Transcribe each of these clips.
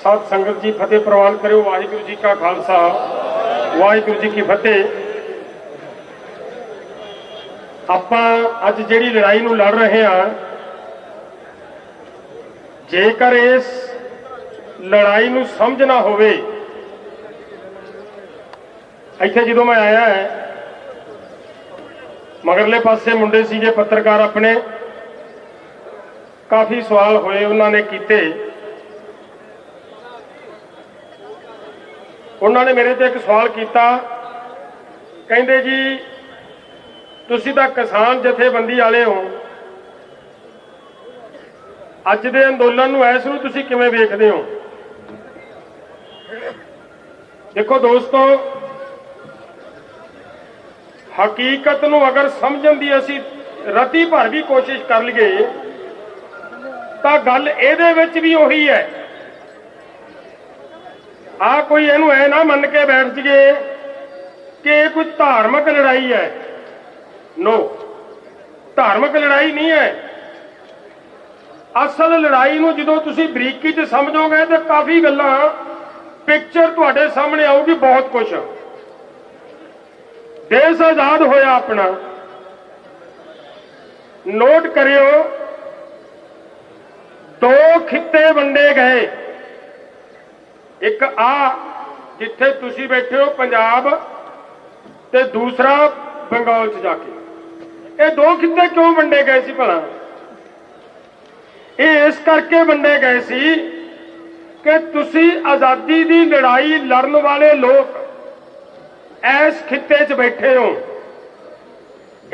सात संगत जी फतेह प्रवान करो। वाहिगुरू जी का खालसा वाहिगुरू जी की फतेह। ਆਪਾਂ ਅੱਜ ਜਿਹੜੀ ਲੜਾਈ ਨੂੰ ਲੜ ਰਹੇ ਹਾਂ, ਜੇਕਰ ਇਸ ਲੜਾਈ ਨੂੰ ਸਮਝਣਾ ਹੋਵੇ, ਇੱਥੇ ਜਦੋਂ ਮੈਂ ਆਇਆ ਹੈ ਮਗਰਲੇ ਪਾਸੇ ਮੁੰਡੇ ਸੀਗੇ ਪੱਤਰਕਾਰ ਆਪਣੇ, ਕਾਫੀ ਸਵਾਲ ਹੋਏ ਉਹਨਾਂ ਨੇ ਕੀਤੇ। ਉਹਨਾਂ ਨੇ ਮੇਰੇ ਤੇ ਇੱਕ ਸਵਾਲ ਕੀਤਾ, ਕਹਿੰਦੇ ਜੀ ਤੁਸੀਂ ਤਾਂ ਕਿਸਾਨ ਜਥੇਬੰਦੀ ਵਾਲੇ ਹੋ, ਅੱਜ ਦੇ ਅੰਦੋਲਨ ਨੂੰ ਇਸ ਨੂੰ ਤੁਸੀਂ ਕਿਵੇਂ ਵੇਖਦੇ ਹੋ? ਦੇਖੋ ਦੋਸਤੋ, ਹਕੀਕਤ ਨੂੰ ਅਗਰ ਸਮਝਣ ਦੀ ਅਸੀਂ ਰਤੀ ਭਰ ਵੀ ਕੋਸ਼ਿਸ਼ ਕਰ ਲਈਏ ਤਾਂ ਗੱਲ ਇਹਦੇ ਵਿੱਚ ਵੀ ਉਹੀ ਹੈ। ਆ ਕੋਈ ਇਹਨੂੰ ਐ ਨਾ ਮੰਨ ਕੇ ਬੈਠ ਜੀਏ ਕਿ ਇਹ ਕੋਈ ਧਾਰਮਿਕ ਲੜਾਈ ਹੈ। नो, धार्मिक लड़ाई नहीं है। असल लड़ाई नूं जदों तुसीं बरीकी च समझोगे तो काफ़ी गल्लां पिक्चर तुहाडे सामने आऊगी, बहुत कुछ। देश आजाद होया अपना, नोट करियो, दो खिते वंडे गए। एक आ जिथे तुसीं बैठे हो पंजाब, ते दूसरा बंगाल च जाके। ये दो खिते क्यों वंडे गए सी भला? ये इस करके वंडे गए सी कि तुसी आजादी दी लड़ाई लड़न वाले लोग इस खिते च बैठे हो,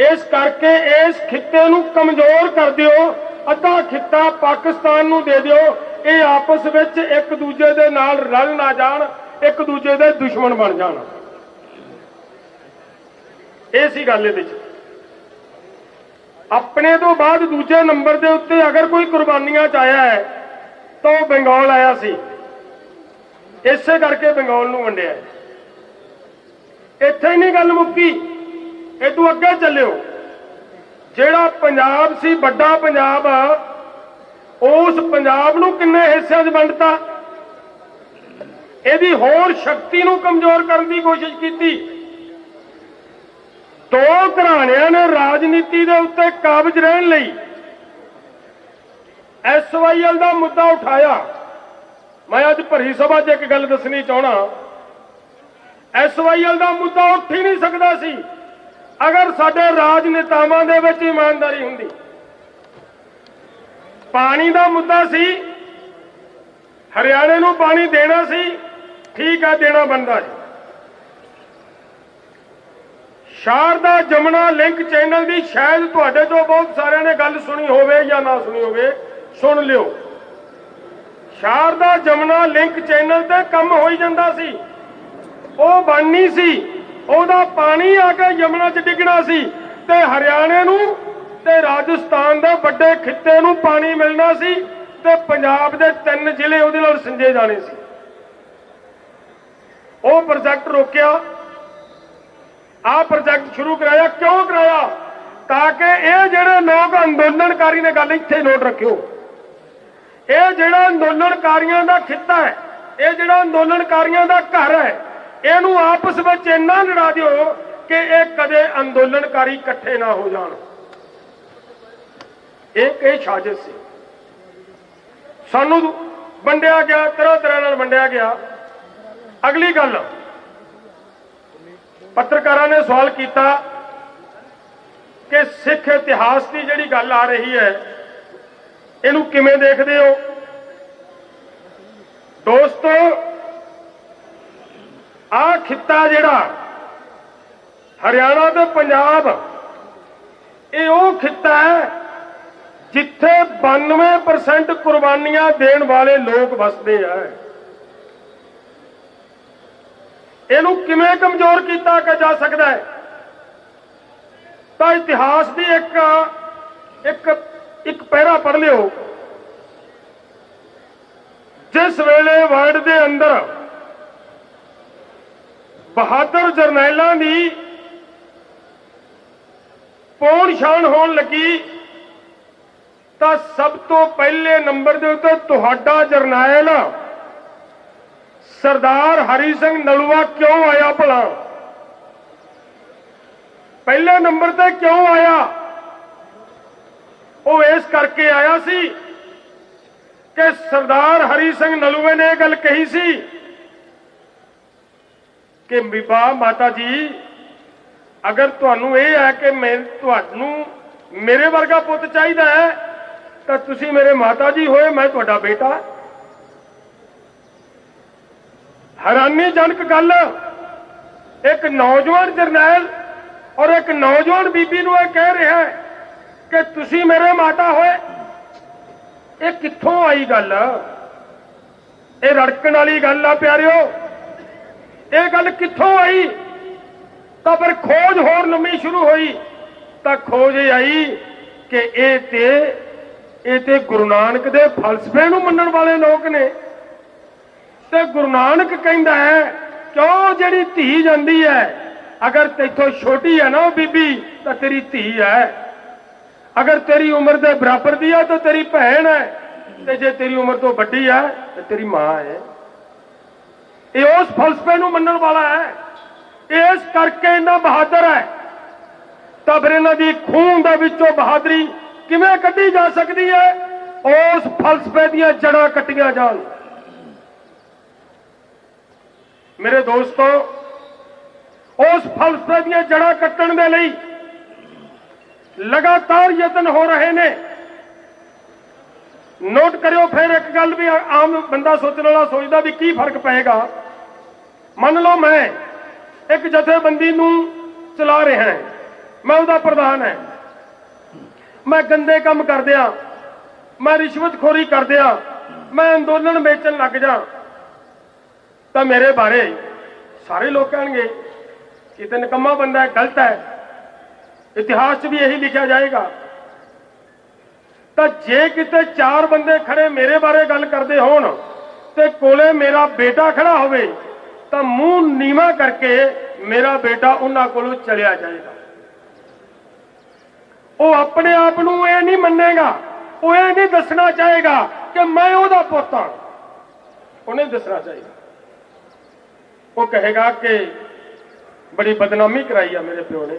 इस करके इस खिते नूं कमजोर कर दिओ। अद्धा खिता पाकिस्तान नूं दे दिओ, ये आपस विच एक दूजे दे नाल रल ना जाण, एक दूजे दे दुश्मन बन जाण। ये सी गल इहदे च। अपने तो बाद दूजे नंबर के उत्ते अगर कोई कुर्बानियां च आया है तो बंगाल आया सी, इसे करके बंगाल नूं वंडिया। इत्थे ही नहीं गल मुक्की, इदों अगे चलियो। जिहड़ा पंजाब सी वड्डा पंजाब, उस पंजाब नूं किन्ने हिस्सिਆਂ 'ਚ वंडता, इहदी होर शक्ति नूं कमजोर करने की कोशिश की। दो घराणिਆਂ ने राजनीति के उत्ते काबज रहन लई SYL का मुद्दा उठाया। मैं अज भरी सभा च एक गल दसनी चाहना, SYL का मुद्दा उठ ही नहीं सकता सी अगर साडे राजनेतावां दे विच ईमानदारी हुंदी। पानी का मुद्दा सी, हरियाणे नूं पानी देना सी, ठीक है, देना बनता है। शारदा जमुना लिंक चैनल की शायद तुहाडे चों बहुत सारे ने गल सुनी होवे या ना सुनी होवे, सुन लियो। शारदा जमुना लिंक चैनल ते कम हो ही जांदा सी, वो बननी सी, ओहदा पानी आके यमुना च डिगना सी ते हरियाणे नूं ते राजस्थान दे वड्डे खित्ते नूं पानी मिलना सी ते पंजाब दे 3 जिले उहदे नाल संजे जाने सी। वो प्रोजेक्ट रोकिया, आ प्रोजेक्ट शुरू कराया। क्यों कराया? ताकि ये जिहड़े लोग अंदोलनकारी ने, गल इत्थे नोट रखियो, ये जिहड़ा अंदोलनकारियों का खिता है, ये जिहड़ा अंदोलनकारियों का घर है, इहनूं आपस में इन्ना लड़ा दिओ कि ये कदे अंदोलनकारी इकट्ठे ना हो जाण। एक साजिश सी, सानूं वंडिया गया, तरह तरह नाल वंडिया गया। अगली गल, पत्रकारों ने सवाल किया कि सिख इतिहास की जिहड़ी गल आ रही है, इहनूं किवें देखदे हो? दोस्तों, आ खिता जिहड़ा हरियाणा ते पंजाब, ये वो खिता है जिथे 92% कुर्बानियां देण वाले लोग वसदे हैं। इहनूं किवें कमजोर किया जा सकता है? तो इतिहास की एक पैरा पढ़ लियो। जिस वेले वर्ल्ड के अंदर बहादुर जरनैलों की पौण छाण होण लगी, ਤਾਂ ਸਭ ਤੋਂ ਪਹਿਲੇ ਨੰਬਰ ਦੇ ਉੱਤੇ ਤੁਹਾਡਾ ਜਰਨੈਲ ਸਰਦਾਰ ਹਰੀ ਸਿੰਘ ਨਲੂਆ ਕਿਉਂ ਆਇਆ ਭਲਾ? ਪਹਿਲੇ ਨੰਬਰ ਤੇ ਕਿਉਂ ਆਇਆ? ਉਹ ਇਸ ਕਰਕੇ ਆਇਆ ਸੀ ਕਿ ਸਰਦਾਰ ਹਰੀ ਸਿੰਘ ਨਲੂਏ ਨੇ ਇਹ ਗੱਲ ਕਹੀ ਸੀ ਕਿ ਬੀਬਾ ਮਾਤਾ ਜੀ, ਅਗਰ ਤੁਹਾਨੂੰ ਇਹ ਹੈ ਕਿ ਤੁਹਾਨੂੰ ਮੇਰੇ ਵਰਗਾ ਪੁੱਤ ਚਾਹੀਦਾ ਹੈ ਤਾਂ ਤੁਸੀਂ ਮੇਰੇ ਮਾਤਾ ਜੀ ਹੋਏ, ਮੈਂ ਤੁਹਾਡਾ ਬੇਟਾ। ਹੈਰਾਨੀਜਨਕ ਗੱਲ, ਇੱਕ ਨੌਜਵਾਨ ਜਰਨੈਲ ਔਰ ਇੱਕ ਨੌਜਵਾਨ ਬੀਬੀ ਨੂੰ ਇਹ ਕਹਿ ਰਿਹਾ ਹੈ ਕਿ ਤੁਸੀਂ ਮੇਰੇ ਮਾਤਾ ਹੋਏ। ਇਹ ਕਿੱਥੋਂ ਆਈ ਗੱਲ? ਇਹ ਰੜਕਣ ਵਾਲੀ ਗੱਲ ਆ ਪਿਆਰਿਓ। ਇਹ ਗੱਲ ਕਿੱਥੋਂ ਆਈ? ਤਾਂ ਫਿਰ ਖੋਜ ਹੋਰ ਲੰਮੀ ਸ਼ੁਰੂ ਹੋਈ ਤਾਂ ਖੋਜ ਇਹ ਆਈ ਕਿ ਇਹ ਤੇ ਗੁਰੂ ਨਾਨਕ ਦੇ ਫਲਸਫੇ ਨੂੰ ਮੰਨਣ ਵਾਲੇ ਲੋਕ ਨੇ। ਤੇ ਗੁਰੂ ਨਾਨਕ ਕਹਿੰਦਾ ਹੈ ਕਿਉਂ ਜਿਹੜੀ ਧੀ ਜਾਂਦੀ ਹੈ, ਅਗਰ ਤੇਥੋਂ ਛੋਟੀ ਹੈ ਨਾ ਉਹ ਬੀਬੀ ਤਾਂ ਤੇਰੀ ਧੀ ਹੈ, ਅਗਰ ਤੇਰੀ ਉਮਰ ਦੇ ਬਰਾਬਰ ਦੀ ਹੈ ਤਾਂ ਤੇਰੀ ਭੈਣ ਹੈ, ਤੇ ਜੇ ਤੇਰੀ ਉਮਰ ਤੋਂ ਵੱਡੀ ਹੈ ਤਾਂ ਤੇਰੀ ਮਾਂ ਹੈ। ਇਹ ਉਸ ਫਲਸਫੇ ਨੂੰ ਮੰਨਣ ਵਾਲਾ ਹੈ, ਇਸ ਕਰਕੇ ਇਹਨਾਂ ਬਹਾਦਰ ਹੈ। ਤਾਂ ਫਿਰ ਇਹਨਾਂ ਦੀ ਖੂਨ ਦੇ ਵਿੱਚੋਂ ਬਹਾਦਰੀ ਕਿਵੇਂ ਕੱਢੀ ਜਾ ਸਕਦੀ ਹੈ? ਉਸ ਫਲਸਫੇ ਦੀਆਂ ਜੜ੍ਹਾਂ ਕੱਟੀਆਂ ਜਾਣ। ਮੇਰੇ ਦੋਸਤੋ, ਉਸ ਫਲਸਫੇ ਦੀਆਂ ਜੜ੍ਹਾਂ ਕੱਟਣ ਦੇ ਲਈ ਲਗਾਤਾਰ ਯਤਨ ਹੋ ਰਹੇ ਨੇ। ਨੋਟ ਕਰਿਓ ਫਿਰ ਇੱਕ ਗੱਲ ਵੀ ਆਮ ਬੰਦਾ ਸੋਚਣ ਵਾਲਾ ਸੋਚਦਾ ਵੀ ਕੀ ਫਰਕ ਪਏਗਾ। ਮੰਨ ਲਓ ਮੈਂ ਇੱਕ ਜਥੇਬੰਦੀ ਨੂੰ ਚਲਾ ਰਿਹਾ ਹਾਂ, ਮੈਂ ਉਹਦਾ ਪ੍ਰਧਾਨ ਹਾਂ, ਮੈਂ ਗੰਦੇ ਕੰਮ ਕਰਦਿਆਂ, ਮੈਂ ਰਿਸ਼ਵਤਖੋਰੀ ਕਰਦਿਆਂ, ਮੈਂ ਅੰਦੋਲਨ ਵੇਚਣ ਲੱਗ ਜਾ ਤਾਂ ਮੇਰੇ ਬਾਰੇ ਸਾਰੇ ਲੋਕ ਕਹਿਣਗੇ ਕਿ ਤੇ ਨਿਕੰਮਾ ਬੰਦਾ ਹੈ, ਗਲਤ ਹੈ। ਇਤਿਹਾਸ 'ਚ ਵੀ ਇਹੀ ਲਿਖਿਆ ਜਾਏਗਾ। ਤਾਂ ਜੇ ਕਿਤੇ ਚਾਰ ਬੰਦੇ ਖੜੇ ਮੇਰੇ ਬਾਰੇ ਗੱਲ ਕਰਦੇ ਹੋਣ ਤੇ ਕੋਲੇ ਮੇਰਾ ਬੇਟਾ ਖੜਾ ਹੋਵੇ ਤਾਂ ਮੂੰਹ ਨੀਵਾਂ ਕਰਕੇ ਮੇਰਾ ਬੇਟਾ ਉਹਨਾਂ ਕੋਲੋਂ ਚਲਿਆ ਜਾਏਗਾ। ਉਹ ਆਪਣੇ ਆਪ ਨੂੰ ਇਹ ਨਹੀਂ ਮੰਨੇਗਾ, ਉਹ ਇਹ ਨਹੀਂ ਦੱਸਣਾ ਚਾਹੇਗਾ ਕਿ ਮੈਂ ਉਹਦਾ ਪੁੱਤ ਹਾਂ। ਉਹਨੇ ਦੱਸਣਾ ਚਾਹੀਦਾ। ਉਹ ਕਹੇਗਾ ਕਿ ਬੜੀ ਬਦਨਾਮੀ ਕਰਾਈ ਆ ਮੇਰੇ ਪਿਓ ਨੇ,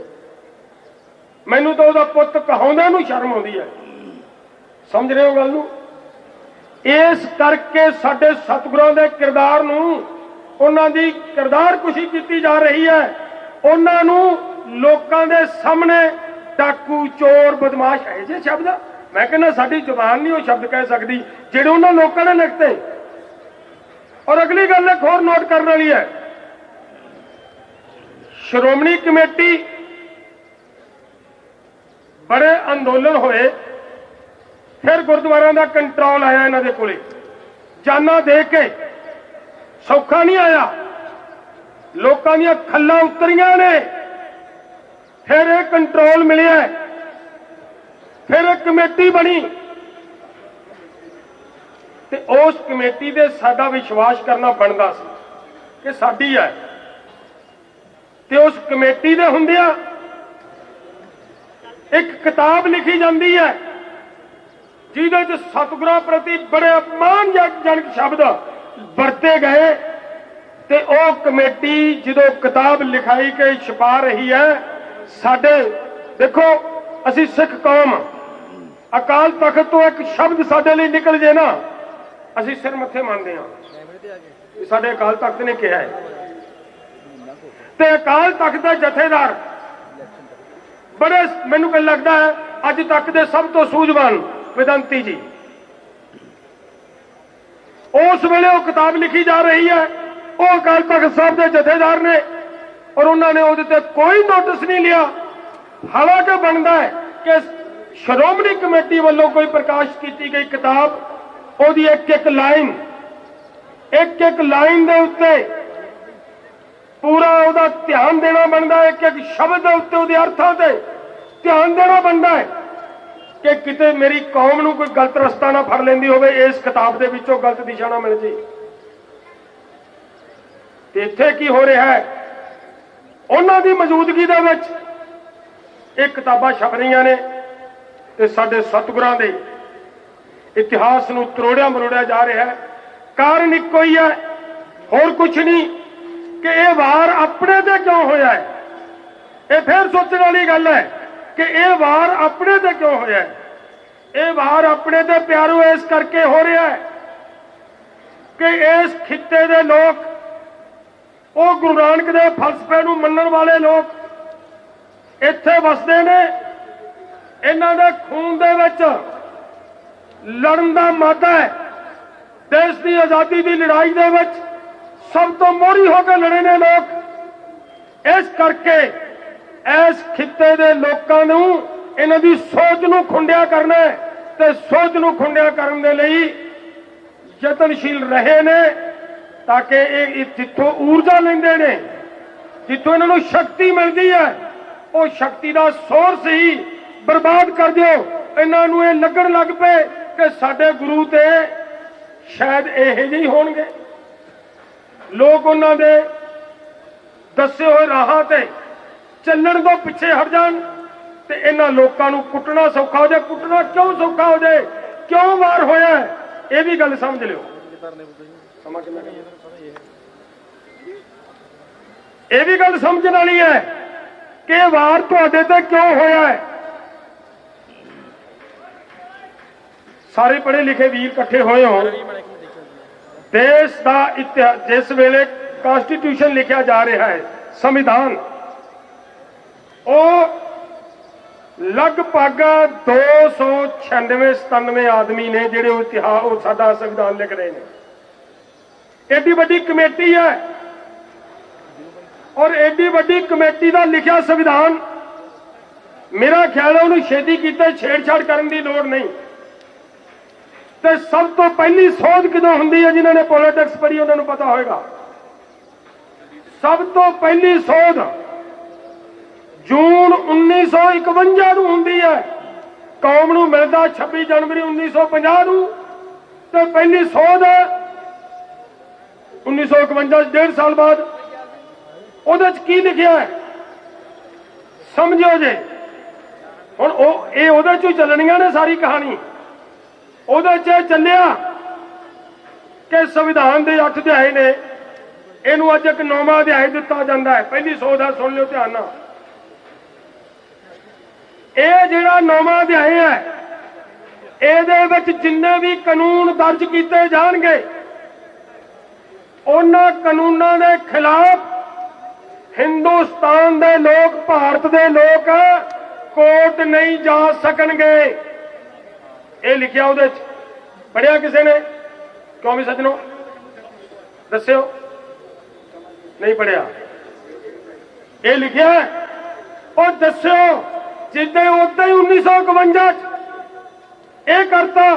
ਮੈਨੂੰ ਤਾਂ ਉਹਦਾ ਪੁੱਤ ਕਹਾਉਂਦਿਆਂ ਨੂੰ ਸ਼ਰਮ ਆਉਂਦੀ ਹੈ। ਸਮਝ ਰਹੇ ਹੋ ਗੱਲ ਨੂੰ? ਇਸ ਕਰਕੇ ਸਾਡੇ ਸਤਿਗੁਰਾਂ ਦੇ ਕਿਰਦਾਰ ਨੂੰ, ਉਹਨਾਂ ਦੀ ਕਿਰਦਾਰ ਕੁਸ਼ੀ ਕੀਤੀ ਜਾ ਰਹੀ ਹੈ। ਉਹਨਾਂ ਨੂੰ ਲੋਕਾਂ ਦੇ ਸਾਹਮਣੇ ਡਾਕੂ, ਚੋਰ, ਬਦਮਾਸ਼ ਹੈ ਜੇ ਸ਼ਬਦ ਮੈਂ ਕਹਿੰਦਾ ਸਾਡੀ ਜ਼ੁਬਾਨ ਨਹੀਂ ਉਹ ਸ਼ਬਦ ਕਹਿ ਸਕਦੀ ਜਿਹੜੇ ਉਹਨਾਂ ਲੋਕਾਂ ਨੇ ਲਿਖਤੇ। ਔਰ ਅਗਲੀ ਗੱਲ ਇੱਕ ਹੋਰ ਨੋਟ ਕਰਨ ਵਾਲੀ ਹੈ, ਸ਼੍ਰੋਮਣੀ ਕਮੇਟੀ ਬੜੇ ਅੰਦੋਲਨ ਹੋਏ, ਫਿਰ ਗੁਰਦੁਆਰਿਆਂ ਦਾ ਕੰਟਰੋਲ ਆਇਆ ਇਹਨਾਂ ਦੇ ਕੋਲੇ। ਜਾਨਾਂ ਦੇ ਕੇ ਸੌਖਾ ਨਹੀਂ ਆਇਆ, ਲੋਕਾਂ ਦੀਆਂ ਖੱਲਾਂ ਉਤਰੀਆਂ ਨੇ, ਫਿਰ ਇਹ ਕੰਟਰੋਲ ਮਿਲਿਆ, ਫਿਰ ਇਹ ਕਮੇਟੀ ਬਣੀ ਤੇ ਉਸ ਕਮੇਟੀ ਦੇ ਸਾਡਾ ਵਿਸ਼ਵਾਸ ਕਰਨਾ ਬਣਦਾ ਸੀ ਕਿ ਸਾਡੀ ਹੈ। ਤੇ ਉਸ ਕਮੇਟੀ ਦੇ ਹੁੰਦਿਆਂ ਇੱਕ ਕਿਤਾਬ ਲਿਖੀ ਜਾਂਦੀ ਹੈ ਜਿਹਦੇ 'ਚ ਸਤਿਗੁਰਾਂ ਪ੍ਰਤੀ ਬੜੇ ਅਪਮਾਨਜਨਕ ਸ਼ਬਦ ਵਰਤੇ ਗਏ। ਤੇ ਉਹ ਕਮੇਟੀ ਜਦੋਂ ਕਿਤਾਬ ਲਿਖਾਈ ਕੇ ਛਪਾ ਰਹੀ ਹੈ, ਸਾਡੇ ਦੇਖੋ ਅਸੀਂ ਸਿੱਖ ਕੌਮ, ਅਕਾਲ ਤਖਤ ਤੋਂ ਇੱਕ ਸ਼ਬਦ ਸਾਡੇ ਲਈ ਨਿਕਲ ਜੇ ਨਾ ਅਸੀਂ ਸਿਰ ਮੱਥੇ ਮੰਨਦੇ ਹਾਂ। ਸਾਡੇ ਅਕਾਲ ਤਖਤ ਨੇ ਕਿਹਾ ਹੈ। ਤੇ ਅਕਾਲ ਤਖਤ ਦਾ ਜਥੇਦਾਰ ਬੜੇ ਮੈਨੂੰ ਕੀ ਲੱਗਦਾ ਹੈ ਅੱਜ ਤੱਕ ਦੇ ਸਭ ਤੋਂ ਸੂਝਵਾਨ ਵਿਦੰਤੀ ਜੀ, ਉਸ ਵੇਲੇ ਉਹ ਕਿਤਾਬ ਲਿਖੀ ਜਾ ਰਹੀ ਹੈ, ਉਹ ਅਕਾਲ ਤਖਤ ਸਾਹਿਬ ਦੇ ਜਥੇਦਾਰ ਨੇ ਔਰ ਉਹਨਾਂ ਨੇ ਉਹਦੇ ਤੇ ਕੋਈ ਨੋਟਿਸ ਨਹੀਂ ਲਿਆ। ਹਾਲਾਂਕਿ ਬਣਦਾ ਹੈ ਕਿ ਸ਼੍ਰੋਮਣੀ ਕਮੇਟੀ ਵੱਲੋਂ ਕੋਈ ਪ੍ਰਕਾਸ਼ ਕੀਤੀ ਗਈ ਕਿਤਾਬ, ਉਹਦੀ ਇੱਕ ਇੱਕ ਲਾਈਨ ਦੇ ਉੱਤੇ ਪੂਰਾ ਉਹਦਾ ਧਿਆਨ ਦੇਣਾ ਬਣਦਾ ਹੈ, ਇੱਕ ਇੱਕ ਸ਼ਬਦ ਦੇ ਉੱਤੇ ਉਹਦੇ ਅਰਥਾਂ ਤੇ ਧਿਆਨ ਦੇਣਾ ਬਣਦਾ ਹੈ ਕਿ ਕਿਤੇ ਮੇਰੀ ਕੌਮ ਨੂੰ ਕੋਈ ਗਲਤ ਰਸਤਾ ਨਾ ਫੜ ਲੈਂਦੀ ਹੋਵੇ, ਇਸ ਕਿਤਾਬ ਦੇ ਵਿੱਚੋਂ ਗਲਤ ਦਿਸ਼ਾ ਨਾ ਮਿਲ ਜੇ। ਤੇ ਇੱਥੇ ਕੀ ਹੋ ਰਿਹਾ ਹੈ, ਉਹਨਾਂ ਦੀ ਮੌਜੂਦਗੀ ਦੇ ਵਿੱਚ ਇਹ ਕਿਤਾਬਾਂ ਛਪ ਰਹੀਆਂ ਨੇ ਤੇ ਸਾਡੇ ਸਤਿਗੁਰਾਂ ਦੇ इतिहास नूं तरोड़िया मरोड़िया जा रहा है। कारण इक्को ही है, होर कुछ नहीं कि यह वार अपने ते क्यों होया है। यह फिर सोचने वाली गल है कि यह वार अपने ते क्यों होया है। यह वार अपने ते प्यारो इस करके हो रहा है कि इस खिते दे लोग, वो गुरु नानक दे फलसफे नूं मनण वाले लोग इत्थे वसदे ने। इन्हां दे खून दे विच लड़न दा मादा है। देश की आज़ादी की लड़ाई दे विच सब तो मोहरी होकर लड़े ने लोग। इस करके इस खिते दे लोकां नूं इन्हां दी सोच नूं खुंडिया करना है ते सोच नूं खुंडिया करन दे लई यतनशील रहे ने, ताकि ये जिथों ऊर्जा लेंदे ने, जिथों इन्हां नूं शक्ति मिलती है, वो शक्ति का सोर्स ही बर्बाद कर दिओ। इन्हां नूं ये लगन लग पे कि साडे गुरु ते शायद इहो ਜਿਹੇ होणगे। लोग उन्हां दे दसे होए राहां ते ਚੱਲਣ ਤੋਂ ਪਿੱਛੇ हट जाण ते इन्हां लोकां नूं कुੱਟਣਾ सौखा हो जाए। कुੱਟਣਾ क्यों सौखा हो जाए, क्यों वार होया है, ये भी गल समझ लिओ। ये भी गल समझण वाली है कि वार तुहाडे ते क्यों होया है। सारे पढ़े लिखे वीर इकट्ठे होए हो। देश का इतिहास जिस वेले कॉन्स्टिट्यूशन लिखा जा रहा है, संविधान, वो लगभग 296-97 आदमी ने जिहड़े इतिहास वो साडा संविधान लिख रहे हैं। एडी वड्डी कमेटी है और एडी वड्डी कमेटी का लिखा संविधान, मेरा ख्याल है उन्होंने छेती कीते छेड़छाड़ करने की लोड़ नहीं। तो सब तो पहली सोध किदों हुंदी है, जिन्होंने पॉलिटिक्स पढ़ी उन्होंने पता होगा। सब तो पहली सोध जून 1951 नूं हुंदी है। कौम नूं मिलदा 26 जनवरी 1950 नूं, ते पहली सोध 1951 1.5 साल बाद। उहदे च की लिखिया है समझो जे। हुण ये उहदे चों चलणीआं ने सारी कहानी। उहदे च चलिया कि संविधान के 8 अध्याय ने, इनू अज एक 9वां अध्याय दिता जाता है। पहली सोध है, सुन लो ध्यान नाल। यह जिहड़ा 9वां अध्याय है, इहदे विच जिन्ने भी कानून दर्ज किए जाणगे, उन्हां कानूनां दे खिलाफ हिंदुस्तान दे लोग, भारत दे लोग कोर्ट नहीं जा सकणगे। ये लिखिया उहदे च। पढ़िया किसी ने? क्यों भी सज्जनों दस्यो, नहीं पढ़िया? ये लिखिया और दस्यो जिद्दां उद्दां ही 1951 ये करता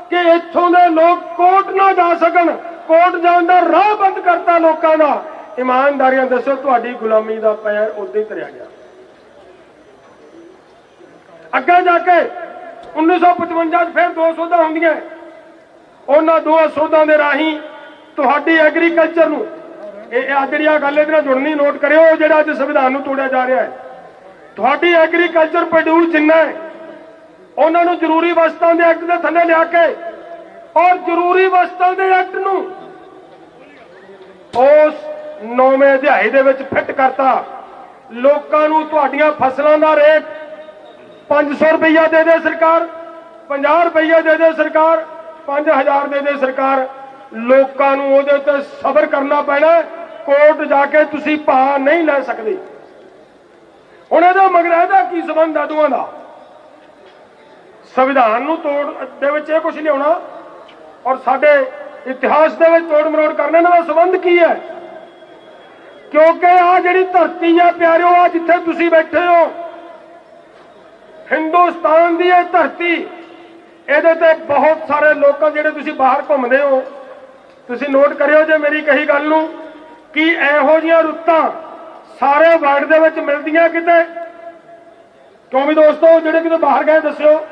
कि इत्थों दे लोग कोर्ट ना जा सकन, कोर्ट जाण दा राह बंद करता लोकां दा। ईमानदारियां दस्यो, तुहाडी गुलामी दा पैर उद्दां ही धरिया गया। अगे जाके 1955 फिर 2 सोधां होंदियां। उन्हां 2 सोधां दे राही तुहाडी एग्रीकल्चर नूं, अज जिहड़ी गल इहदे नाल जुड़नी नोट करियो, जिहड़ा अज संविधान नूं तोड़िया जा रहा है। तुहाडी एग्रीकल्चर प्रोड्यूस जिन्ना है, उन्हां नूं जरूरी वस्तां दे एक्ट दे थल्ले लिया के और जरूरी वस्तां दे एक्ट नूं उस 9वें अध्याय दे विच फिट करता। लोकां नूं तुहाडीआं फसलां दा रेट 500 रुपया दे दे सरकार, 50 रुपया दे दे सरकार, 5000 दे दे सरकार। लोकां नूं उहदे ते सबर करना पैना। कोर्ट जाके तुसीं भाव नहीं लै सकदे। हुण इहदा मगर इहदा की संबंध है दोवां दा? संविधान नूं तोड़ दे विच इह कुछ लिआउणा और साडे इतिहास दे विच तोड़ मरोड़ करने दा संबंध की है? क्योंकि आ जिहड़ी धरती है प्यारिओ, आ जिथे तुसीं बैठे हो, हिंदुस्तान की यह धरती, ਇਹਦੇ ਤੇ बहुत सारे लोग ਜਿਹੜੇ ਤੁਸੀਂ बाहर घूमते हो, ਤੁਸੀਂ नोट करियो जे मेरी कही गल नूं कि ਇਹੋ ਜਿਹੀਆਂ ਰੁੱਤਾਂ सारे वर्ल्ड ਦੇ ਵਿੱਚ ਮਿਲਦੀਆਂ किते? क्यों भी दोस्तों, ਜਿਹੜੇ किते बाहर गए दस्यो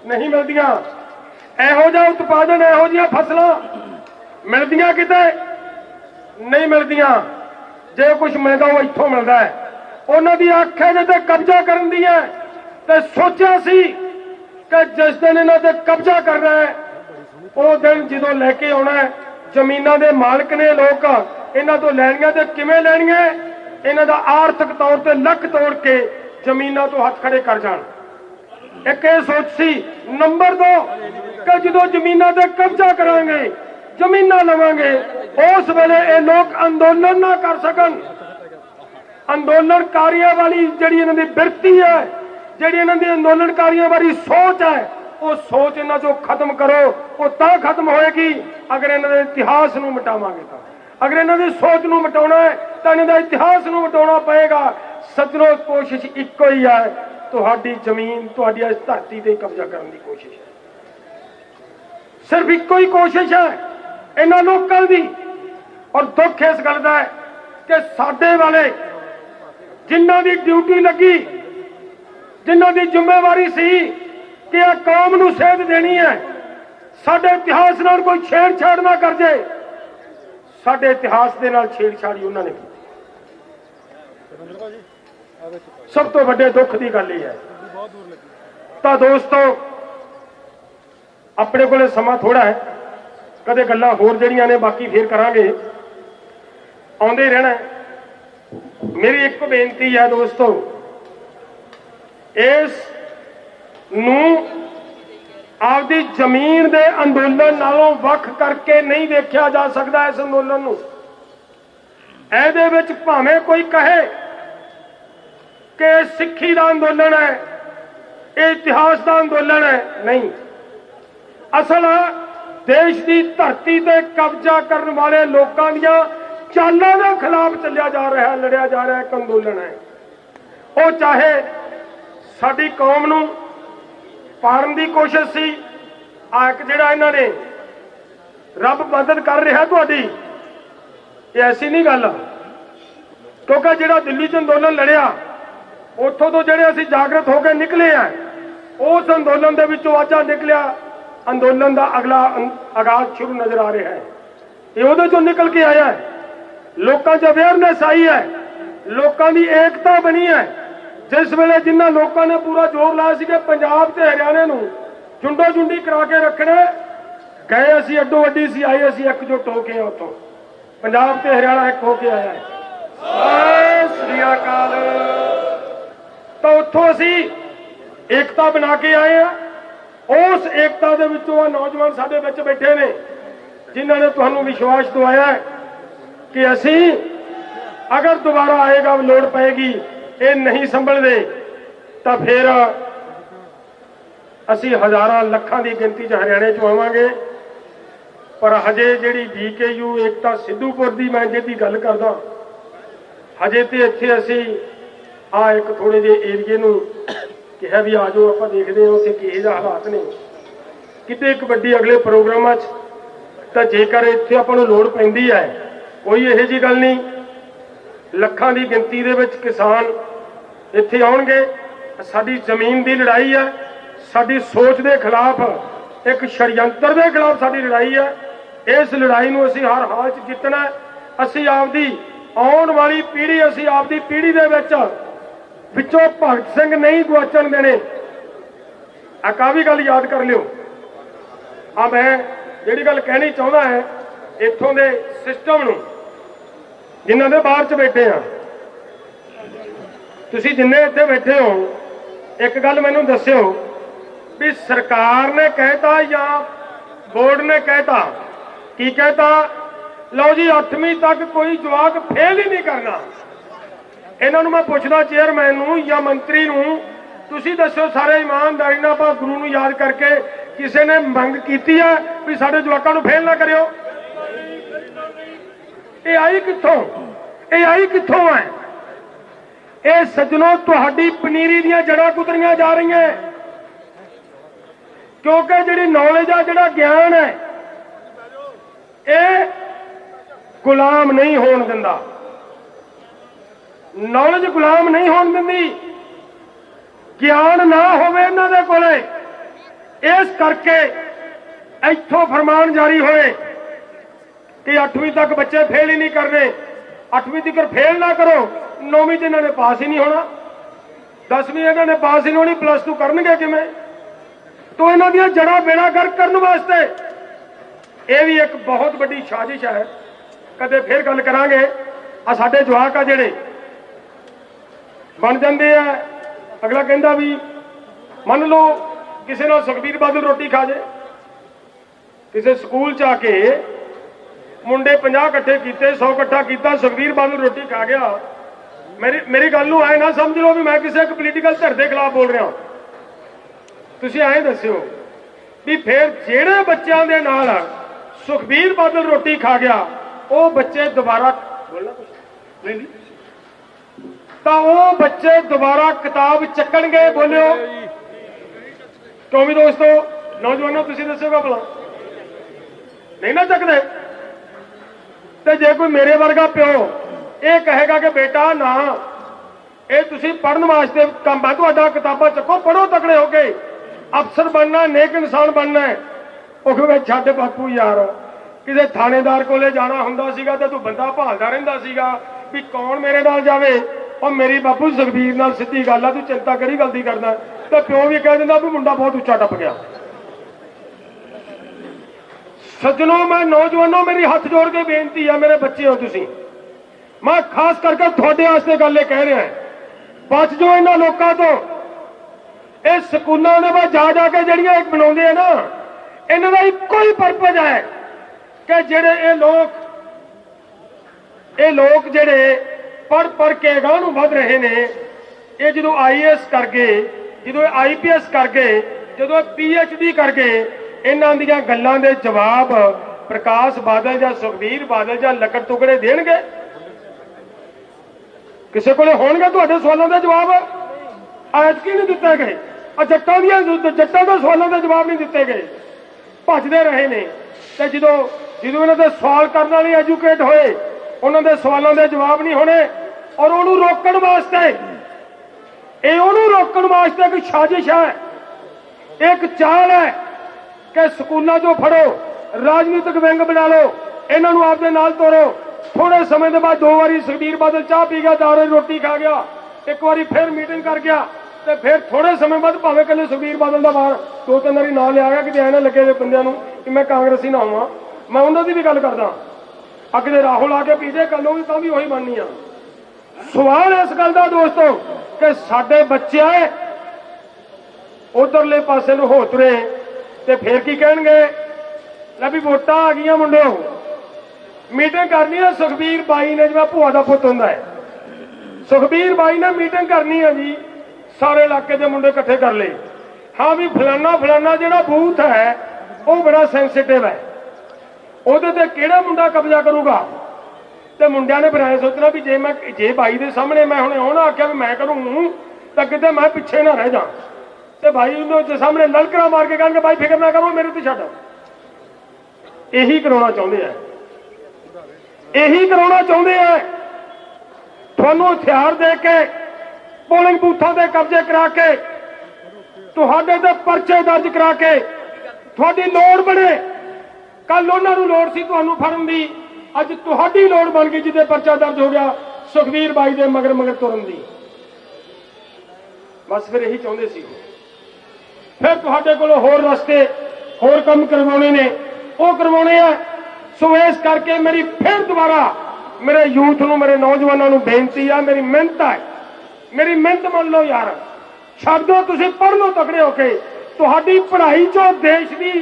नहीं मिलदियां। ਇਹੋ ਜਿਹਾ उत्पादन, ਇਹੋ ਜਿਹੀਆਂ फसलां मिलदियां किते? नहीं मिलदियां। जे कुछ मिलदा वो इत्थों मिलदा है। उन्हां दी अख है जे ते कब्जा करन दी है। ते सोचिया सी कि जिस दिन इन्हों ते कब्जा करना है वो दिन जो लैके आना है जमीनों के मालिक ने लोग इन्हों तो लैनिया तो किवें लैनिया इन्हों का आर्थिक तौर पर लक तोड़ के जमीनों तो हाथ खड़े कर जान। एक ये सोच सी। नंबर 2 कि जो जमीनों से कब्जा करांगे जमीन लवांगे उस वेले ये लोग अंदोलन ना कर सकन। अंदोलनकारियों वाली जी इन्हों की बिरती है जी इन्हों की अंदोलनकारियों वाली सोच है वो सोच इन्हों चो खत्म करो। वो तो खत्म होएगी अगर इन्हों के इतिहास को मिटावांगे तो। अगर इन्हों की सोच को मिटाना है तो इन्हों का इतिहास को मिटाना पएगा। सज्जनों कोशिश इको ही है तुहाडी जमीन तुहाडी इस धरती पर कब्जा करने की कोशिश है। सिर्फ इको ही कोशिश है इन्होंने लोगों की। और दुख इस गल का है कि साडे वाले जिन्हों की ड्यूटी लगी जिन्हों की जिम्मेवारी सी कि यह कौम नूं सेध देनी है साडे इतिहास नाल कोई छेड़छाड़ ना कर जाए साडे इतिहास दे नाल छेड़छाड़ी उन्होंने की। सब तो वड्डे दुख की गल है। तो दोस्तों अपने को समा थोड़ा है कदे गल्लां होर जड़ियां ने बाकी फिर करांगे आउंदे रहना है। मेरी एक बेनती है दोस्तों इस नूं आपदी जमीन दे अंदोलन नालों वख करके नहीं देखा जा सकता। इस अंदोलन नूं इहदे विच भावें कोई कहे कि सिक्खी दा अंदोलन है ये इतिहास दा अंदोलन है नहीं। असल देश की धरती ते कब्जा करने वाले लोगों दियां चालों के खिलाफ चलिया जा रहा है लड़िया जा रहा है। एक अंदोलन है वो चाहे साडी कौम नूं पाड़न की कोशिश सी एक जिहड़ा इन्हां ने रब मदद कर रहा तुहाडी ये ऐसी नहीं गल क्योंकि जिहड़ा दिल्ली च अंदोलन लड़िया उत्थों तो जिहड़े असीं जागृत होकर निकले हैं उस अंदोलन दे विचों अज निकलिया अंदोलन का अगला आगाज शुरू नजर आ रहा है। ये उहदे चों निकल के आया है। लोगों च अवेयरनेस आई है लोगों की एकता बनी है। जिस वेले जिन्होंने लोगों ने पूरा जोर लाया कि पंजाब ते हरियाणे नूं झुंडो झुंडी करा के रखना गए असीं अड्डो अड्डी सी आए असीं एकजुट होके उत्थों पंजाब ते हरियाणा एक होके आया है। सत श्री अकाल। तो उत्थों असीं एकता बना के आए हैं। उस एकता दे विचों नौजवान साडे विच बैठे ने जिन्हों ने तुहानूं विश्वास दवाया है कि असीं अगर दोबारा आएगा लोड़ पएगी ये नहीं संभलते तो फिर असी हजारां लखां की गिनती च हरियाणे च आवांगे। पर हजे जिहड़ी BKU एकता सिद्धूपुर की मैं जिहदी गल करदा हजे तो इत्थे असी एक थोड़े जे एरिए नूं कहा भी आ जाओ आप देखते हैं उसे किहे जिहे हालात ने किते कबड्डी अगले प्रोग्रामां तो जेकर इत्थे आपां नूं लोड़ पैंदी है कोई इहो जी गल नहीं। लखां की गिनती दे विच किसान इत्थे आउणगे। साडी जमीन की लड़ाई है साडी सोच के खिलाफ एक षडयंत्र के खिलाफ साडी लड़ाई है। इस लड़ाई नूं असीं हर हाल च जितना है। असीं आपदी आउण वाली पीढ़ी असीं आपदी पीढ़ी दे विचों भगत सिंह नहीं गुआचण देने। आ भी गल याद कर लियो। मैं जिहड़ी गल कहनी चाहुंदा है इत्थों दे सिस्टम नूं जिन्हां दे बाहर च बैठे हैं तुसीं जिन्ने इत्थे बैठे हो एक गल मैनूं दस्सिओ भी सरकार ने कहता या बोर्ड ने कहता की कहता लो जी 8वीं तक कोई जवाक फेल ही नहीं करना। इन्हां नूं मैं पुछदा चेयरमैन नूं या मंत्री नूं तुसीं दस्सो सारे ईमानदारी नाल आपां गुरु नूं याद करके किसी ने मंग कीती है भी साडे जवाकां नूं फेल ना करियो। ये आई कित्थों ये आई कित्थों है। ये सज्जनों तुहाडी पनीरी दीयां जड़ां कुतरियां जा रही हैं क्योंकि जिहड़ी नॉलेज आ जिहड़ा ज्ञान है ये गुलाम नहीं होण दिंदा। नॉलेज गुलाम नहीं होण दिंदी। ज्ञान ना होवे इन्हां दे कोले इस करके इत्थों फरमान जारी होए कि 8वीं तक बच्चे फेल ही नहीं करने। 8वीं तक फेल ना करो 9वीं इन्हों ने पास ही नहीं होना 10वीं इन्हों ने पास ही नहीं होनी +2 करनगे किवें। तो इन्हां दियां जड़ां बेड़ा गर्क करने वास्ते ये भी एक बहुत बड़ी साजिश है। कदे फिर गल करांगे। आ साडे जवाक आ जिहड़े बन जाते हैं, अगला कहता भी मन लो किसी नाल सुखबीर बादल रोटी खा जाए, किसी स्कूल च आके मुंडे 50 इकट्ठे किए, 100 इकट्ठा किया, सुखबीर बादल रोटी खा गया। मेरी गल नूं ऐ ना समझ लो भी मैं किसी एक पोलीटिकल धिर के खिलाफ बोल रहा। तुसीं ऐ दस्सिओ भी फिर जिहड़े बच्चों के नाल सुखबीर बादल रोटी खा गया वो बच्चे दोबारा बोलना कुछ नहीं तो वो बच्चे दोबारा किताब चक्कणगे। बोलियो क्यों भी दोस्तों, नौजवानों तुसीं दस्सोगा भला नहीं ना चकते। तो जे कोई मेरे वर्गा प्यो ये कहेगा कि बेटा ना ये तुसीं पढ़न वास्ते काम है तुहाडा, किताबां चक्को, पढ़ो तगड़े हो गए, अफसर बनना, नेक इंसान बनना है। वो कहे छड्ड बापू यार, किसी थानेदार कोले जाना हुंदा सीगा ते तू बंदा भालदा रहिंदा सीगा भी कौन मेरे नाल जावे। और मेरी बापू सुखबीर नाल सीधी गल आ, तू चिंता करी गलती करदा। तो प्यो भी कह दिंदा भी मुंडा बहुत उच्चा टप गया। सज्जनों, मैं नौजवानों मेरी हाथ जोड़ के बेनती है, मेरे बच्चे हो तुसीं, मैं खास करके थोड़े वास्ते गल कह रहा है, बच जाओ इन्होंने लोगों तो। ये स्कूलों के बाद जा जाके जड़ियां एक बनाते हैं ना, इन्हों का इको ही परपज है कि जेडे ये लोग जेडे पढ़ पढ़ के गांह नूं वध रहे ने, ये जो IAS कर गए, जो IPS कर गए, जो PhD कर गए, इन्हां दीयां गल्लां दे जवाब प्रकाश बादल या सुखबीर बादल या लकड़ टुकड़े देणगे? किसी को होणगे तुहाडे सवालों के जवाब? ऐतकी नहीं दिते गए। जट्टां के सवालों के जवाब नहीं दिते गए, भजदे रहे ने। ते जो इन्हां दे सवाल करने वाले एजुकेट होए, उन्होंने सवालों के जवाब नहीं होने। और उन्होंने रोकण वास्ते, ये उन्होंने रोकण वास्ते एक साजिश है, एक चाल है कि स्कूलों चो फड़ो, राजनीतिक विंग बना लो, इन्हों आपके नाल तोरो। थोड़े समय के बाद 2 बारी सुखबीर बादल चाह पी गया, 4 बारी रोटी खा गया, एक बारी फिर मीटिंग कर गया, तो फिर थोड़े समय बाद भावें कल सुखबीर बादल का बाहर 2-3 बारी नाम लिया गया कि ऐ ना लगे बंदों कि मैं कांग्रेसी ना होवां। मैं उन्होंने भी गल करदा, अगे राहुल आके पीछे कल भी तो भी वही बननी आ। सवाल इस गल का दोस्तों कि साडे बच्चे उधरले पासे हो तुरे ते फिर की कहणगे, लै भी वोटां आ गई मुंडो, मीटिंग करनी है सुखबीर बाई ने, जिवें भूआ का पुत हुंदा है, सुखबीर बाई ने मीटिंग करनी है जी, सारे इलाके के मुंडे इकट्ठे कर ले। हाँ भी फलाना फलाना जिहड़ा बूथ है वो बड़ा सेंसिटिव है, ਉਹਦੇ ਤੇ ਕਿਹੜਾ ਮੁੰਡਾ ਕਬਜ਼ਾ ਕਰੂਗਾ। ਤੇ ਮੁੰਡਿਆਂ ਨੇ ਫਿਰ ਐ ਸੋਚਣਾ ਵੀ ਜੇ ਭਾਈ ਦੇ ਸਾਹਮਣੇ ਮੈਂ ਹੁਣੇ ਆਉਣਾ ਆਖਿਆ ਵੀ ਮੈਂ ਕਰੂੰ ਤਾਂ ਕਿਤੇ ਮੈਂ ਪਿੱਛੇ ਨਾ ਰਹਿ ਜਾ। ਤੇ ਭਾਈ ਉਹਦੇ ਸਾਹਮਣੇ ਲਲਕਰਾ ਮਾਰ ਕੇ ਕਹਿਣਗੇ ਭਾਈ ਫਿਕਰ ਨਾ ਕਰੋ ਮੇਰੇ ਤੇ ਛੱਡ। ਇਹੀ ਕਰਾਉਣਾ ਚਾਹੁੰਦੇ ਆ, ਇਹੀ ਕਰਾਉਣਾ ਚਾਹੁੰਦੇ ਆ। ਤੁਹਾਨੂੰ ਹਥਿਆਰ ਦੇ ਕੇ ਪੋਲਿੰਗ ਬੂਥਾਂ ਦੇ ਕਬਜ਼ੇ ਕਰਾ ਕੇ, ਤੁਹਾਡੇ ਤੇ ਪਰਚੇ ਦਰਜ ਕਰਾ ਕੇ ਤੁਹਾਡੀ ਲੋੜ ਬਣੇ। कल उन्होंने लोड़ सी तुहानू फड़न दी, अज तुहाडी लोड़ बन गई जिदे पर्चा दर्ज हो गया सुखबीर बाई दे मगर मगर तुरन दी। बस फिर यही चाहते सी। फिर तुहाडे कोलों होर रस्ते होर काम करवाने ने, वो करवाने हैं। सो इस करके मेरी फिर दोबारा मेरे यूथ नूं, मेरे नौजवानों नूं बेनती है, मेरी मिहनत है, मेरी मिहनत मान लो यार, छड्ड दो, तुसीं पढ़ लो तगड़े होके। तुहाडी पढ़ाई चों देश की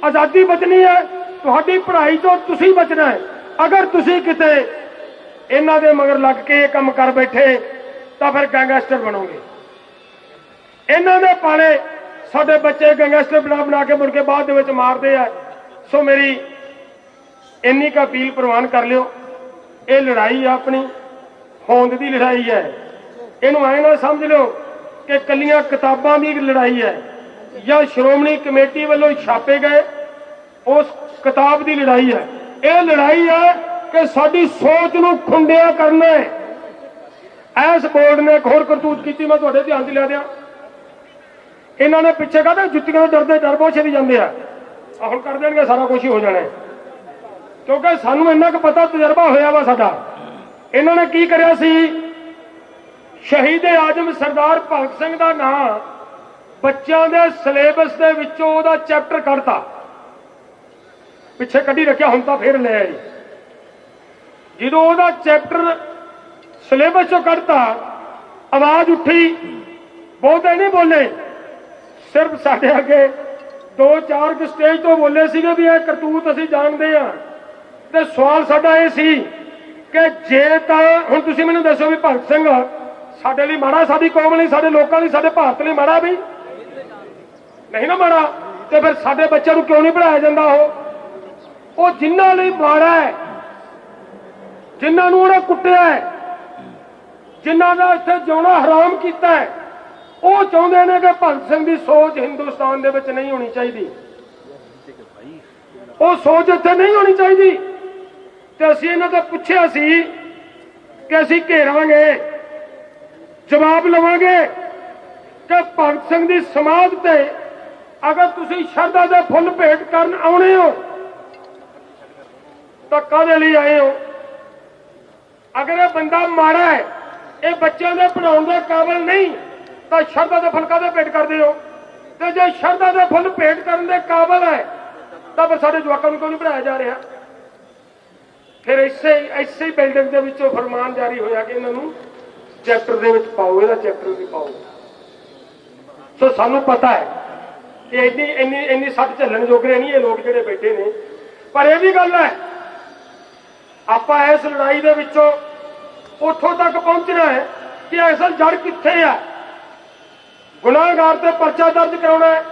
आज़ादी बचनी है, तुहाडी पढ़ाई चों तुसीं बचना है। अगर तुसीं किते इन्हां दे मगर लग के काम कर बैठे तो फिर गैंगस्टर बनोगे। इन्हां दे पाले साडे बच्चे गैंगस्टर बना बना के मुड़ के बाद दे विच मारदे आ। सो मेरी इन्नी का अपील प्रवान कर लियो, ये लड़ाई अपनी होंद की लड़ाई है। इनू ऐ ना समझ लो कि कलियां किताबां की लड़ाई है या श्रोमणी कमेटी वालों छापे गए उस किताब की लड़ाई है। यह लड़ाई है कि साडी सोच नूं खुंडिया करना है। इस बोर्ड ने एक होर करतूत की, मैं तुहाडे ध्यान च लिया दियां। इन्होंने पिछे कहते जुत्तियां डरदे डर बहुत छेती जाते हैं, हुण कर देणगे सारा कुछ ही हो जाना है, क्योंकि सानू इन्ना क पता तजर्बा होया वा साडा। इन्होंने की करिया सी, शहीद आजम सरदार भगत सिंह का नाम ਬੱਚਿਆਂ ਦੇ ਸਿਲੇਬਸ ਦੇ ਵਿੱਚੋਂ ਉਹਦਾ ਚੈਪਟਰ ਕੱਢਤਾ, ਪਿੱਛੇ ਕੱਢੀ ਰੱਖਿਆ, ਹੁਣ ਤਾਂ ਫੇਰ ਲੈ ਆਈ। ਜਦੋਂ ਉਹਦਾ ਚੈਪਟਰ ਸਿਲੇਬਸ ਚੋਂ ਕੱਢਤਾ, ਆਵਾਜ਼ ਉੱਠੀ, ਬਹੁਤੇ ਨਹੀਂ ਬੋਲੇ, ਸਿਰਫ ਸਾਡੇ ਅੱਗੇ 2-4 ਕੁ ਸਟੇਜ ਤੋਂ ਬੋਲੇ ਸੀਗੇ ਵੀ ਇਹ ਕਰਤੂਤ ਅਸੀਂ ਜਾਣਦੇ ਆ। ਤੇ ਸਵਾਲ ਸਾਡਾ ਇਹ ਸੀ ਕਿ ਜੇ ਤਾਂ ਹੁਣ ਤੁਸੀਂ ਮੈਨੂੰ ਦੱਸੋ ਵੀ ਭਗਤ ਸਿੰਘ ਸਾਡੇ ਲਈ ਮਾੜਾ, ਸਾਡੀ ਕੌਮ ਲਈ, ਸਾਡੇ ਲੋਕਾਂ ਲਈ, ਸਾਡੇ ਭਾਰਤ ਲਈ ਮਾੜਾ ਵੀ ਨਹੀਂ ਨਾ ਮਾੜਾ, ਤੇ ਫਿਰ ਸਾਡੇ ਬੱਚਿਆਂ ਨੂੰ ਕਿਉਂ ਨਹੀਂ ਪੜ੍ਹਾਇਆ ਜਾਂਦਾ? ਉਹ ਜਿਨ੍ਹਾਂ ਲਈ ਮਾੜਾ ਹੈ, ਜਿਨ੍ਹਾਂ ਨੂੰ ਉਹਨੇ ਕੁੱਟਿਆ ਹੈ, ਜਿਨ੍ਹਾਂ ਦਾ ਇੱਥੇ ਜਿਉਣਾ ਹਰਾਮ ਕੀਤਾ ਹੈ, ਉਹ ਚਾਹੁੰਦੇ ਨੇ ਕਿ ਭਗਤ ਸਿੰਘ ਦੀ ਸੋਚ ਹਿੰਦੁਸਤਾਨ ਦੇ ਵਿੱਚ ਨਹੀਂ ਹੋਣੀ ਚਾਹੀਦੀ, ਉਹ ਸੋਚ ਇੱਥੇ ਨਹੀਂ ਹੋਣੀ ਚਾਹੀਦੀ। ਤੇ ਅਸੀਂ ਇਹਨਾਂ ਤੋਂ ਪੁੱਛਿਆ ਸੀ ਕਿ ਅਸੀਂ ਘੇਰਾਂਗੇ, ਜਵਾਬ ਲਵਾਂਗੇ ਕਿ ਭਗਤ ਸਿੰਘ ਦੀ ਸਮਾਧ ਤੇ ਅਗਰ ਤੁਸੀਂ ਸ਼ਰਧਾ ਦੇ ਫੁੱਲ ਭੇਟ ਕਰਨ ਆਉਣੇ ਹੋ ਤਾਂ ਕਾਹਦੇ ਲਈ ਆਏ ਹੋ? ਅਗਰ ਇਹ ਬੰਦਾ ਮਾੜਾ ਹੈ, ਇਹ ਬੱਚਿਆਂ ਦੇ ਪੜਾਉਣ ਦੇ ਕਾਬਿਲ ਨਹੀਂ, ਤਾਂ ਸ਼ਰਧਾ ਦੇ ਫੁੱਲ ਕਾਹਦੇ ਭੇਟ ਕਰਦੇ ਹੋ? ਤੇ ਜੇ ਸ਼ਰਧਾ ਦੇ ਫੁੱਲ ਭੇਟ ਕਰਨ ਦੇ ਕਾਬਿਲ ਹੈ ਤਾਂ ਫਿਰ ਸਾਡੇ ਜਵਾਕਾਂ ਨੂੰ ਕਿਉਂ ਨਹੀਂ ਪੜਾਇਆ ਜਾ ਰਿਹਾ? ਫਿਰ ਇਸੇ ਬਿਲਡਿੰਗ ਦੇ ਵਿੱਚੋਂ ਫਰਮਾਨ ਜਾਰੀ ਹੋਇਆ ਕਿ ਇਹਨਾਂ ਨੂੰ ਚੈਪਟਰ ਦੇ ਵਿੱਚ ਪਾਓ, ਇਹਦਾ ਚੈਪਟਰ ਵੀ ਪਾਓ। ਸੋ ਸਾਨੂੰ ਪਤਾ ਹੈ ਕਿ ਇੰਨੀ ਸੱਟ ਝੱਲਣ ਜੋਗਰੇ ਨਹੀਂ ਇਹ ਲੋਕ ਜਿਹੜੇ ਬੈਠੇ ਨੇ। ਪਰ ਇਹ ਵੀ ਗੱਲ ਹੈ, ਆਪਾਂ ਇਸ ਲੜਾਈ ਦੇ ਵਿੱਚੋਂ ਉੱਥੋਂ ਤੱਕ ਪਹੁੰਚਣਾ ਹੈ ਕਿ ਅਸਲ ਜੜ ਕਿੱਥੇ ਹੈ। ਗੁਨਾਹਗਾਰ ਤੇ ਪਰਚਾ ਦਰਜ ਕਰਾਉਣਾ ਹੈ।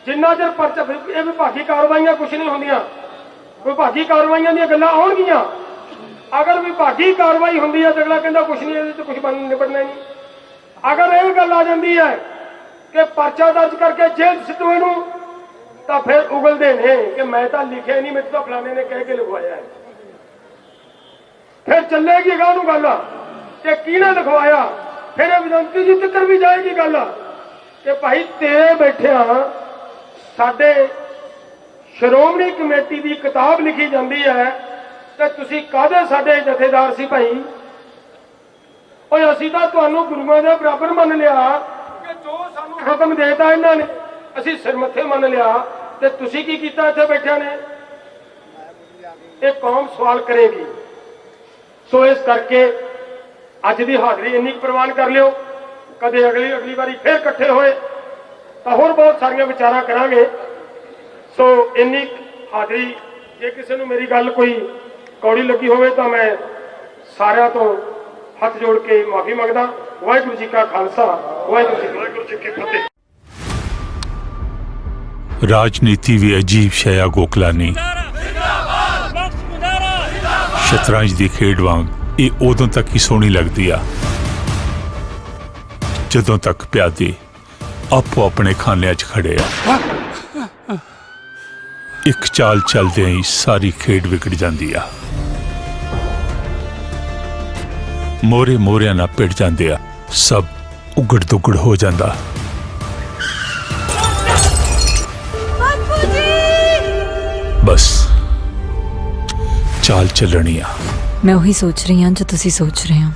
ਜਿੰਨਾ ਚਿਰ ਪਰਚਾ, ਇਹ ਵਿਭਾਗੀ ਕਾਰਵਾਈਆਂ ਕੁਛ ਨਹੀਂ ਹੁੰਦੀਆਂ, ਵਿਭਾਗੀ ਕਾਰਵਾਈਆਂ ਦੀਆਂ ਗੱਲਾਂ ਆਉਣਗੀਆਂ। ਅਗਰ ਵਿਭਾਗੀ ਕਾਰਵਾਈ ਹੁੰਦੀ ਹੈ ਤਾਂ ਅਗਲਾ ਕਹਿੰਦਾ ਕੁਛ ਨਹੀਂ, ਇਹਦੇ 'ਚ ਕੁਛ ਨਿਬੜਨਾ ਨਹੀਂ। ਅਗਰ ਇਹ ਗੱਲ ਆ ਜਾਂਦੀ ਹੈ ਕਿ ਪਰਚਾ ਦਰਜ ਕਰਕੇ ਜੇਲ੍ਹ ਸਿੱਟੋ ਇਹਨੂੰ, ਤਾਂ ਫਿਰ ਉਗਲਦੇ ਨੇ ਕਿ ਮੈਂ ਤਾਂ ਲਿਖਿਆ ਨਹੀਂ, ਮੈਨੂੰ ਤਾਂ ਫਲਾਣੇ ਨੇ ਕਹਿ ਕੇ ਲਿਖਵਾਇਆ ਹੈ। ਫਿਰ ਚੱਲੇਗੀ ਅਗਾਂਹ ਨੂੰ ਗੱਲ ਕਿ ਕਿਹਨੇ ਲਿਖਵਾਇਆ, ਫਿਰ ਇਹ ਵਿਦੰਤੀ ਜੀ ਤੱਕ ਵੀ ਜਾਏਗੀ ਗੱਲ ਕਿ ਭਾਈ ਤੇਰੇ ਬੈਠਿਆ ਸਾਡੇ ਸ਼੍ਰੋਮਣੀ ਕਮੇਟੀ ਦੀ ਕਿਤਾਬ ਲਿਖੀ ਜਾਂਦੀ ਹੈ ਤੇ ਤੁਸੀਂ ਕਾਹਦੇ ਸਾਡੇ ਜਥੇਦਾਰ ਸੀ ਭਾਈ? ਓਏ ਅਸੀਂ ਤਾਂ ਤੁਹਾਨੂੰ ਗੁਰੂਆਂ ਦੇ ਬਰਾਬਰ ਮੰਨ ਲਿਆ ਕਿ ਜੋ ਸਾਨੂੰ ਹੁਕਮ ਦੇਤਾ ਇਹਨਾਂ ਨੇ ਅਸੀਂ ਸਿਰ ਮੱਥੇ ਮੰਨ ਲਿਆ, ਤੇ ਤੁਸੀਂ ਕੀ ਕੀਤਾ ਇੱਥੇ ਬੈਠਿਆਂ ਨੇ? ਇਹ ਕੌਮ ਸਵਾਲ ਕਰੇਗੀ। ਸੋ ਇਸ ਕਰਕੇ ਅੱਜ ਦੀ ਹਾਜ਼ਰੀ ਇੰਨੀ ਪ੍ਰਵਾਨ ਕਰ ਲਿਓ, ਕਦੇ ਅਗਲੀ ਵਾਰੀ ਫਿਰ ਇਕੱਠੇ ਹੋਏ ਤਾਂ ਹੋਰ ਬਹੁਤ ਸਾਰੀਆਂ ਵਿਚਾਰਾਂ ਕਰਾਂਗੇ। ਸੋ ਇੰਨੀ ਹਾਜ਼ਰੀ, ਜੇ ਕਿਸੇ ਨੂੰ ਮੇਰੀ ਗੱਲ ਕੋਈ ਕੌੜੀ ਲੱਗੀ ਹੋਵੇ ਤਾਂ ਮੈਂ ਸਾਰਿਆਂ ਤੋਂ ਹੱਥ ਜੋੜ ਕੇ ਮਾਫੀ ਮੰਗਦਾ। ਵਾਹਿਗੁਰੂ ਜੀ ਕਾ ਖਾਲਸਾ, ਵਾਹਿਗੁਰੂ ਜੀ ਕੀ ਫਤਿਹ। राजनीति भी अजीब शया गोकलानी शतरंज की खेड वांग ये उदों तक ही सोहनी लगती आ जदों तक प्यादे आपो अपने खाने च खड़े आ। एक चाल चलदे ही सारी खेड विगड़ जाती आ, मोरे मोरिया ना पिट जाते आ, सब उगड़ दुगड़ हो जाता। बस चाल चलनी आ। मैं वही सोच रही हूँ जो तुसी सोच रहे हो।